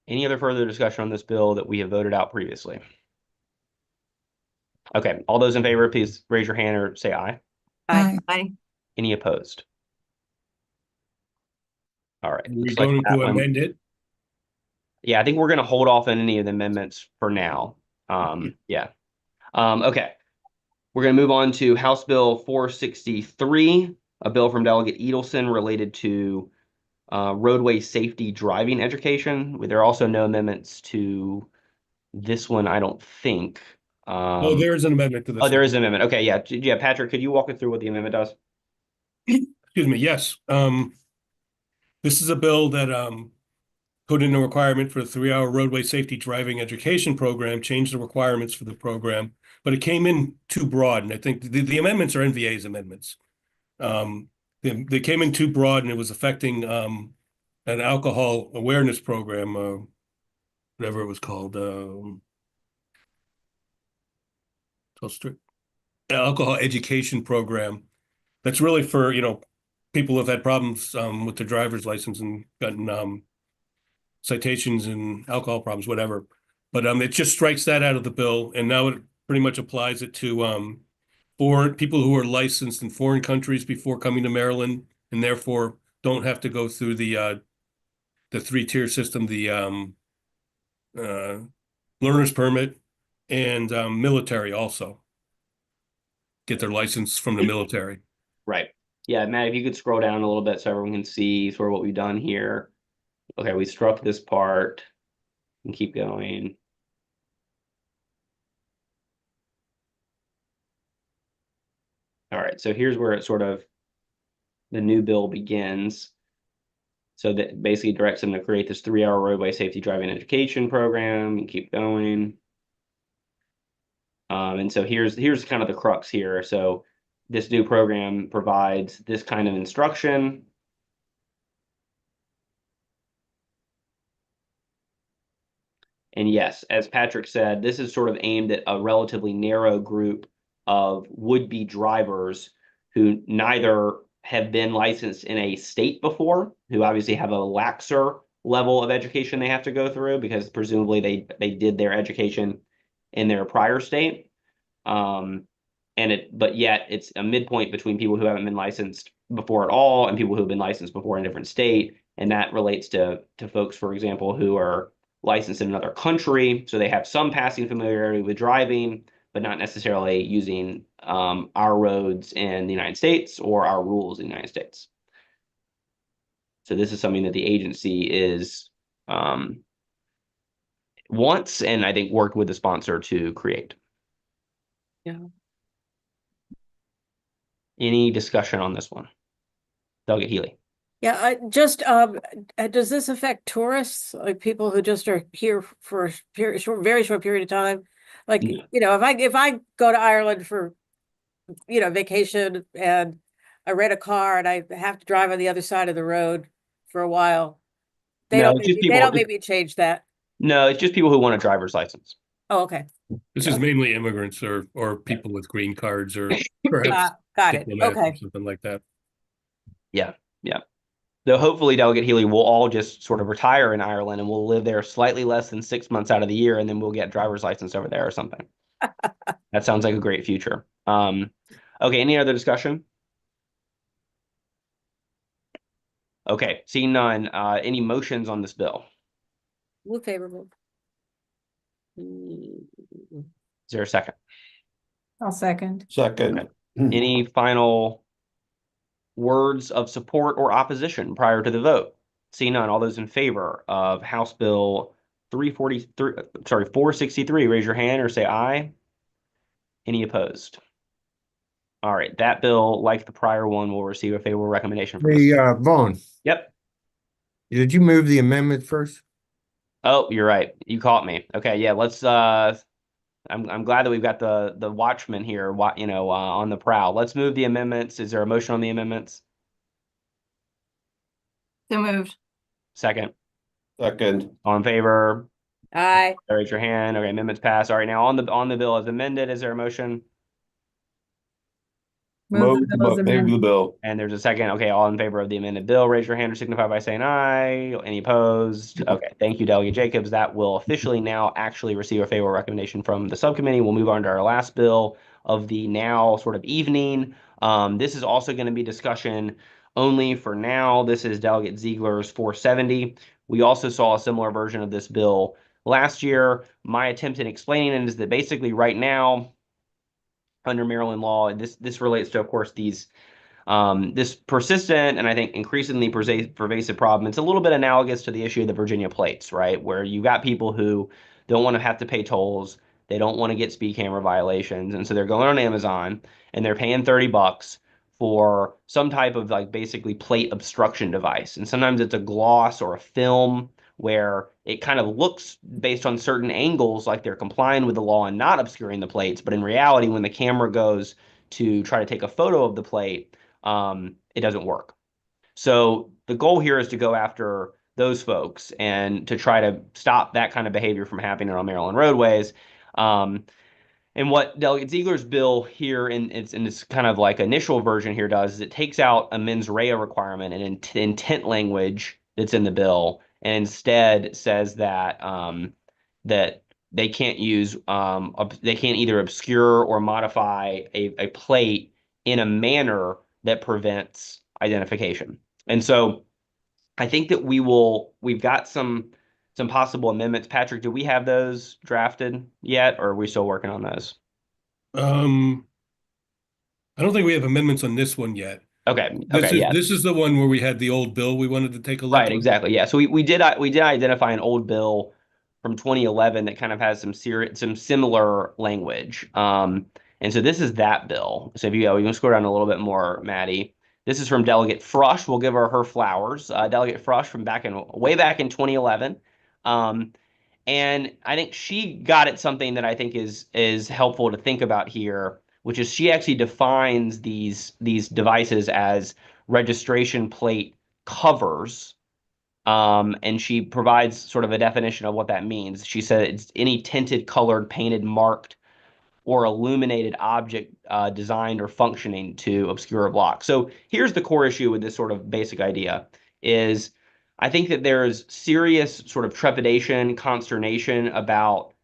S1: Any other further discussion on this bill that we have voted out previously? Okay, all those in favor, please raise your hand or say aye.
S8: Aye.
S4: Aye.
S1: Any opposed? All right.
S2: We're
S1: looks like
S2: going
S1: that
S2: to
S1: one-
S2: amend it.
S1: Yeah, I think we're going to hold off on any of the amendments for now. Yeah. Okay. We're going to move on to House Bill 463, a bill from Delegate Edelson related to roadway safety driving education. There are also no amendments to this one, I don't think.
S2: Oh, there is an amendment to this.
S1: Oh, there
S2: one.
S1: is an amendment. Okay, yeah. Yeah, Patrick, could you walk us through what the amendment does?
S2: Excuse me, yes. This is a bill that put in a requirement for a 3-hour roadway safety driving education program, changed the requirements for the program, but it came in too broad. And I think the amendments are NVA's amendments. They came in too broad, and it was affecting an alcohol awareness program, whatever it was called, alcohol education program. That's really for, people who've had problems with their driver's license and gotten citations and alcohol problems, whatever. But it just strikes that out of the bill, and now it pretty much applies it to for people who are licensed in foreign countries before coming to Maryland, and therefore don't have to go through the 3-tier system, the learner's permit, and military also get their license from the military.
S1: Right. Yeah, Matt, if you could scroll down a little bit so everyone can see sort of what we've done here. Okay, we struck this part and keep going. All right, so here's where it sort of, the new bill begins. So that basically directs them to create this 3-hour roadway safety driving education program and keep going. And so here's kind of the crux here. So this new program provides this kind of instruction. And yes, as Patrick said, this is sort of aimed at a relatively narrow group of would-be drivers who neither have been licensed in a state before, who obviously have a laxer level of education they have to go through because presumably they did their education in their prior state. But yet it's a midpoint between people who haven't been licensed before at all and people who have been licensed before in a different state. And that relates to folks, for example, who are licensed in another country. So they have some passing familiarity with driving, but not necessarily using our roads in the United States or our rules in the United States. So this is something that the agency is wants, and I think worked with the sponsor to create.
S6: Yeah.
S1: Any discussion on this one? Delegate Healy.
S6: Yeah, does this affect tourists, like people who just are here for a very short period of time? Like,
S1: Yeah.
S6: if I go to Ireland for, vacation and I rent a car and I have to drive on the other side of the road for a while, they don't maybe change that.
S1: No, it's just people who want a driver's license.
S6: Oh, okay.
S2: This is mainly immigrants or people with green cards or perhaps
S6: Got it.
S2: diplomats or
S6: Okay.
S2: something like that.
S1: Yeah. So hopefully Delegate Healy will all just sort of retire in Ireland and we'll live there slightly less than 6 months out of the year, and then we'll get driver's license over there or something. That sounds like a great future. Okay, any other discussion? Okay, seeing none, any motions on this bill?
S6: Move favorable.
S1: Is there a second?
S5: I'll second.
S10: Second.
S1: Okay. Any final words of support or opposition prior to the vote? Seeing none, all those in favor of House Bill 463, raise your hand or say aye. Any opposed? All right, that bill, like the prior one, will receive a favorable recommendation from
S10: Hey, Vaughn,
S1: Yep.
S10: did you move the amendment first?
S1: Oh, you're right. You caught me. Okay, yeah, let's I'm glad that we've got the watchman here, on the prowl. Let's move the amendments. Is there a motion on the amendments?
S4: So moved.
S1: Second.
S10: Second.
S1: All in favor?
S6: Aye.
S1: Raise your hand. Okay, amendments pass. All right, now on the bill as amended, is there a motion?
S5: Move the bill as
S10: Move
S5: amended.
S10: the bill.
S1: And there's a second. Okay, all in favor of the amended bill, raise your hand or signify by saying aye. Any opposed? Okay, thank you, Delegate Jacobs. That will officially now actually receive a favorable recommendation from the subcommittee. We'll move on to our last bill of the now sort of evening. This is also going to be discussion only for now. This is Delegate Ziegler's 470. We also saw a similar version of this bill last year. My attempt in explaining it is that basically right now, under Maryland law, this relates to, of course, these this persistent and I think increasingly pervasive problem. It's a little bit analogous to the issue of the Virginia plates, right? Where you got people who don't want to have to pay tolls. They don't want to get speed camera violations. And so they're going on Amazon and they're paying $30 for some type of basically plate obstruction device. And sometimes it's a gloss or a film where it kind of looks based on certain angles like they're complying with the law and not obscuring the plates, but in reality, when the camera goes to try to take a photo of the plate, it doesn't work. So the goal here is to go after those folks and to try to stop that kind of behavior from happening on Maryland roadways. And what Delegate Ziegler's bill here in its kind of like initial version here does is it takes out a mens rea requirement and intent language that's in the bill, and instead says that that they can't use they can't either obscure or modify a plate in a manner that prevents identification. And so I think that we've got some possible amendments. Patrick, do we have those drafted yet, or are we still working on those?
S2: I don't think we have amendments on this one yet.
S1: Okay.
S2: This is the one where we had the old bill we wanted to take a look
S1: Right,
S2: at.
S1: exactly. Yeah. So we did identify an old bill from 2011 that kind of has some similar language. And so this is that bill. So if you can scroll down a little bit more, Maddie. This is from Delegate Frush. We'll give her flowers. Delegate Frush from way back in 2011. And I think she got at something that I think is helpful to think about here, which is she actually defines these devices as registration plate covers. And she provides sort of a definition of what that means. She said it's any tinted, colored, painted, marked, or illuminated object designed or functioning to obscure a block. So here's the core issue with this sort of basic idea is I think that there's serious sort of trepidation, consternation about,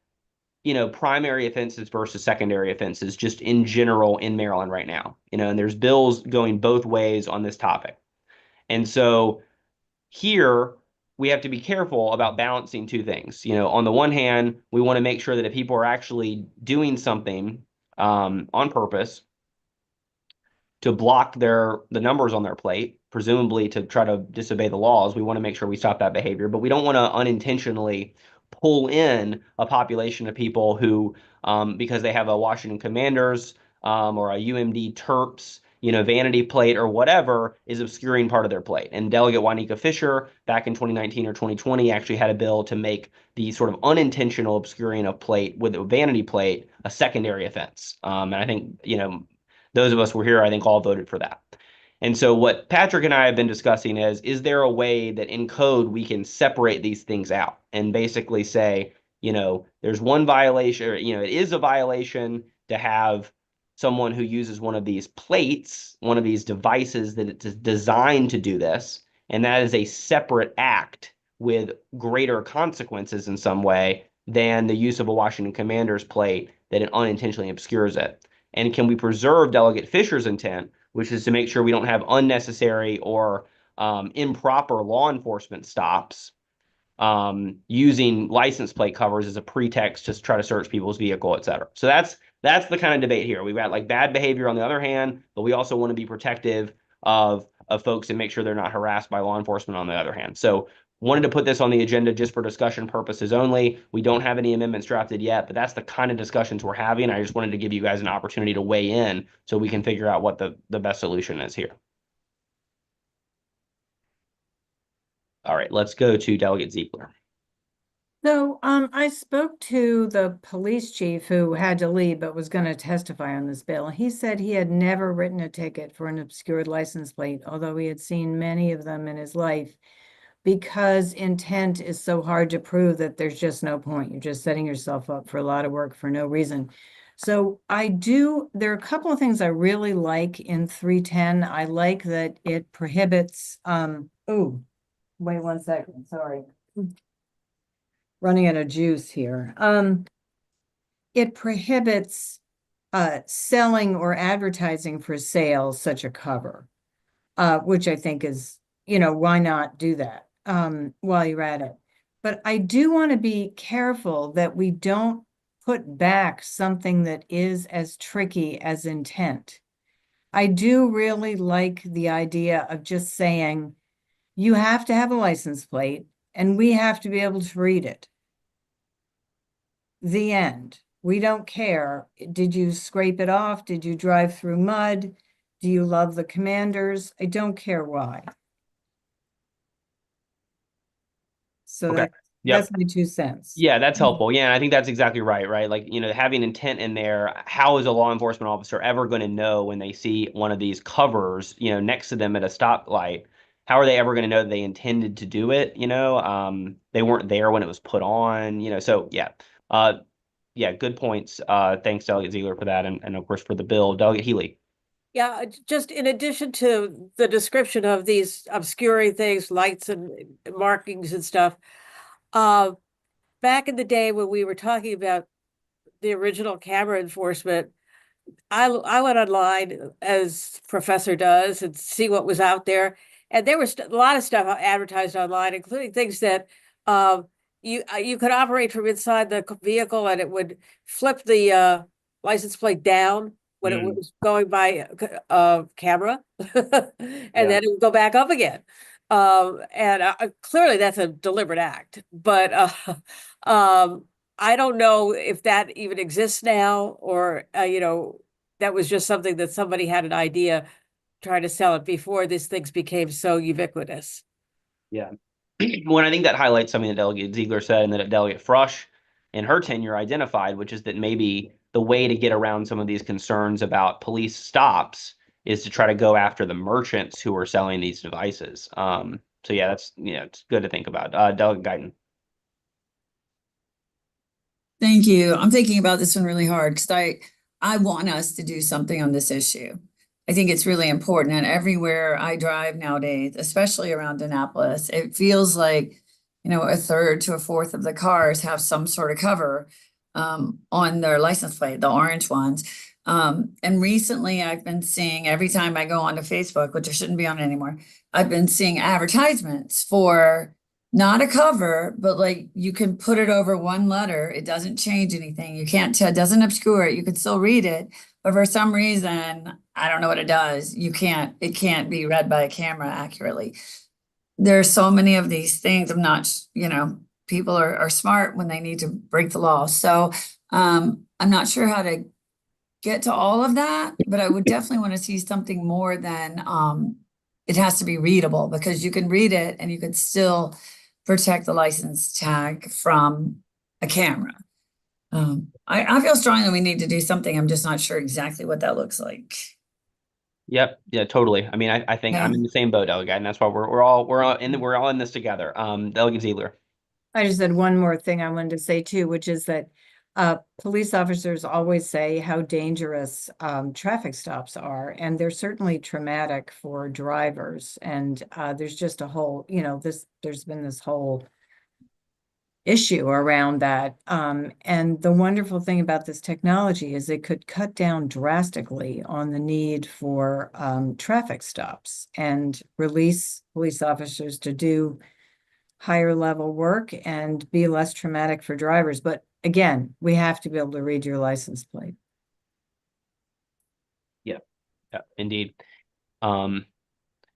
S1: primary offenses versus secondary offenses just in general in Maryland right now, and there's bills going both ways on this topic. And so here we have to be careful about balancing two things. On the one hand, we want to make sure that if people are actually doing something on purpose to block the numbers on their plate, presumably to try to disobey the laws, we want to make sure we stop that behavior. But we don't want to unintentionally pull in a population of people who, because they have a Washington Commanders or a UMD Terps, vanity plate or whatever, is obscuring part of their plate. And Delegate Juanita Fisher, back in 2019 or 2020, actually had a bill to make the sort of unintentional obscuring of plate with a vanity plate a secondary offense. And I think, those of us who were here, I think, all voted for that. And so what Patrick and I have been discussing is there a way that in code we can separate these things out and basically say, there's one violation, or, it is a violation to have someone who uses one of these plates, one of these devices that it's designed to do this, and that is a separate act with greater consequences in some way than the use of a Washington Commanders plate that it unintentionally obscures it. And can we preserve Delegate Fisher's intent, which is to make sure we don't have unnecessary or improper law enforcement stops using license plate covers as a pretext to try to search people's vehicle, et cetera. So that's the kind of debate here. We've got like bad behavior on the other hand, but we also want to be protective of folks and make sure they're not harassed by law enforcement on the other hand. So wanted to put this on the agenda just for discussion purposes only. We don't have any amendments drafted yet, but that's the kind of discussions we're having. I just wanted to give you guys an opportunity to weigh in so we can figure out what the best solution is here. All right, let's go to Delegate Ziegler.
S5: So, I spoke to the police chief who had to leave but was going to testify on this bill. He said he had never written a ticket for an obscured license plate, although he had seen many of them in his life, because intent is so hard to prove that there's just no point. You're just setting yourself up for a lot of work for no reason. So there are a couple of things I really like in 310. I like that it prohibits, oh, wait 1 second, sorry. Running out of juice here. It prohibits selling or advertising for sale such a cover, which I think is, why not do that while you're at it? But I do want to be careful that we don't put back something that is as tricky as intent. I do really like the idea of just saying, you have to have a license plate and we have to be able to read it. The end. We don't care. Did you scrape it off? Did you drive through mud? Do you love the Commanders? I don't care why. So
S1: Okay.
S5: that's my 2 cents.
S1: Yeah, that's helpful. Yeah, and I think that's exactly right, right? Like, having intent in there, how is a law enforcement officer ever going to know when they see one of these covers, next to them at a stoplight? How are they ever going to know that they intended to do it? They weren't there when it was put on, so yeah. Yeah, good points. Thanks, Delegate Ziegler, for that, and of course for the bill. Delegate Healy.
S6: Yeah, just in addition to the description of these obscuring things, lights and markings and stuff, back in the day when we were talking about the original camera enforcement, I went online, as Professor does, and see what was out there. And there was a lot of stuff advertised online, including things that you could operate from inside the vehicle, and it would flip the license plate down when it was going by camera, and then it would go back up again. And clearly that's a deliberate act, but I don't know if that even exists now, or that was just something that somebody had an idea trying to sell it before these things became so ubiquitous.
S1: Yeah. Well, I think that highlights something that Delegate Ziegler said and that Delegate Frush in her tenure identified, which is that maybe the way to get around some of these concerns about police stops is to try to go after the merchants who are selling these devices. So yeah, that's, it's good to think about. Delegate Guyton.
S8: Thank you. I'm thinking about this one really hard because I want us to do something on this issue. I think it's really important, and everywhere I drive nowadays, especially around Annapolis, it feels like, a third to a fourth of the cars have some sort of cover on their license plate, the orange ones. And recently I've been seeing, every time I go onto Facebook, which I shouldn't be on anymore, I've been seeing advertisements for not a cover, but like you can put it over one letter. It doesn't change anything. You can't tell, it doesn't obscure it. You can still read it, but for some reason, I don't know what it does. It can't be read by a camera accurately. There are so many of these things. I'm not, people are smart when they need to break the law. So I'm not sure how to get to all of that, but I would definitely want to see something more than it has to be readable, because you can read it and you can still protect the license tag from a camera. I feel strongly we need to do something. I'm just not sure exactly what that looks like.
S1: Yep. Yeah, totally. I mean, I think I'm in the same boat, Delegate, and that's why we're all in this together. Delegate Ziegler.
S5: I just had one more thing I wanted to say too, which is that police officers always say how dangerous traffic stops are, and they're certainly traumatic for drivers. And there's just a whole, there's been this whole issue around that. And the wonderful thing about this technology is it could cut down drastically on the need for traffic stops and release police officers to do higher level work and be less traumatic for drivers. But again, we have to be able to read your license plate.
S1: Yeah, indeed. And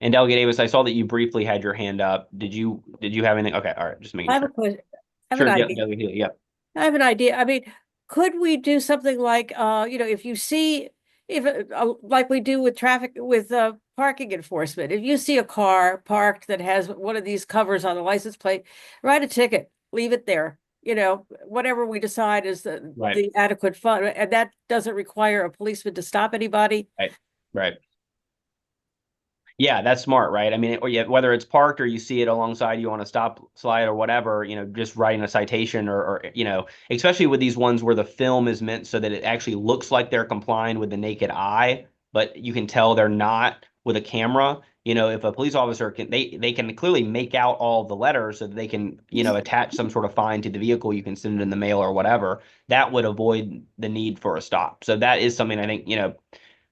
S1: Delegate Davis, I saw that you briefly had your hand up. Did you have anything? Okay, all right, just making
S6: I have
S1: sure.
S6: a question.
S1: Sure, Delegate Healy, yeah.
S6: I have an idea. I mean, could we do something like, if you see, like we do with traffic, with parking enforcement, if you see a car parked that has one of these covers on the license plate, write a ticket, leave it there. Whatever we decide is the adequate fund, and that doesn't require a policeman to stop anybody.
S1: Right. Yeah, that's smart, right? I mean, whether it's parked or you see it alongside you on a stop slide or whatever, just writing a citation or especially with these ones where the film is meant so that it actually looks like they're complying with the naked eye, but you can tell they're not with a camera. If a police officer they can clearly make out all the letters so that they can, attach some sort of fine to the vehicle. You can send it in the mail or whatever. That would avoid the need for a stop. So that is something I think,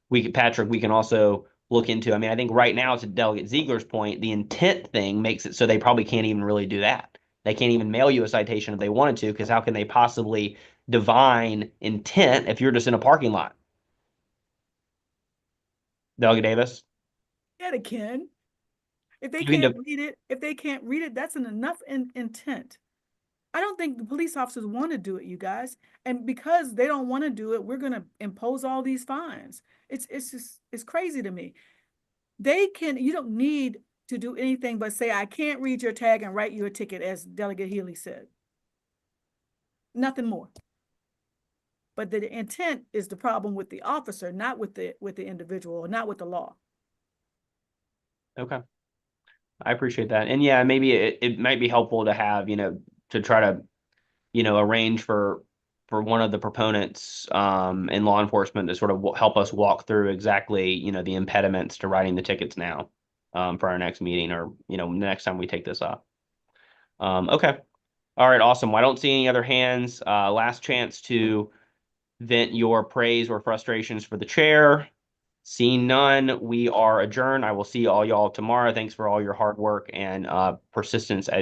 S1: we can also look into. I mean, I think right now, to Delegate Ziegler's point, the intent thing makes it so they probably can't even really do that. They can't even mail you a citation if they wanted to, because how can they possibly divine intent if you're just in a parking lot? Delegate Davis?
S7: Yeah, they can. If they can't read it, that's enough intent. I don't think the police officers want to do it, you guys. And because they don't want to do it, we're going to impose all these fines. It's crazy to me. You don't need to do anything but say, I can't read your tag and write you a ticket, as Delegate Healy said. Nothing more. But the intent is the problem with the officer, not with the individual, or not with the law.
S1: Okay. I appreciate that. And yeah, maybe it might be helpful to have, to try to, arrange for one of the proponents in law enforcement to sort of help us walk through exactly, the impediments to writing the tickets now for our next meeting, or, next time we take this up. Okay. All right, awesome. Well, I don't see any other hands. Last chance to vent your praise or frustrations for the chair. Seeing none, we are adjourned. I will see all y'all tomorrow. Thanks for all your hard work and persistence as